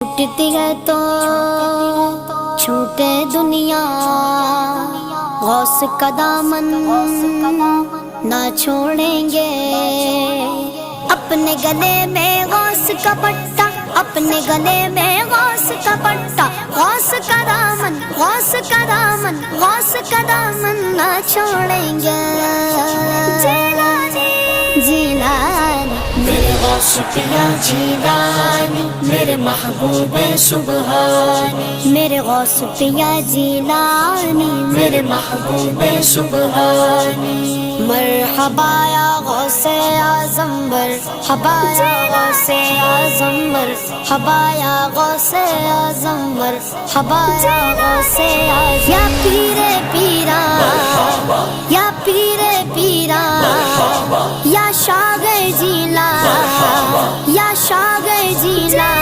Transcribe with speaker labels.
Speaker 1: ٹوٹتی ہے تو چھوٹے دنیا، غوث کا دامن نہ چھوڑیں گے۔ اپنے گلے میں غوث کا پٹا، اپنے گلے میں غوث کا پٹا، غوث کا دامن، غوث کا دامن، غوث کا دامن نہ چھوڑیں گے۔ جیلانی جیلانی
Speaker 2: میرے غوث پیا جیلانی، میرے محبوب سبحانی،
Speaker 1: میرے غوث پیا جیلانی،
Speaker 2: میرے محبوب سبحانی۔
Speaker 1: مرحبا یا غوث اعظم، مرحبا یا غوث اعظم، مرحبا یا غوث اعظم، مرحبا یا غوث اعظم۔ یا پیر پیرا، یا پیر پیرا، یا شاہ جیلا، یا شاہ جیلا۔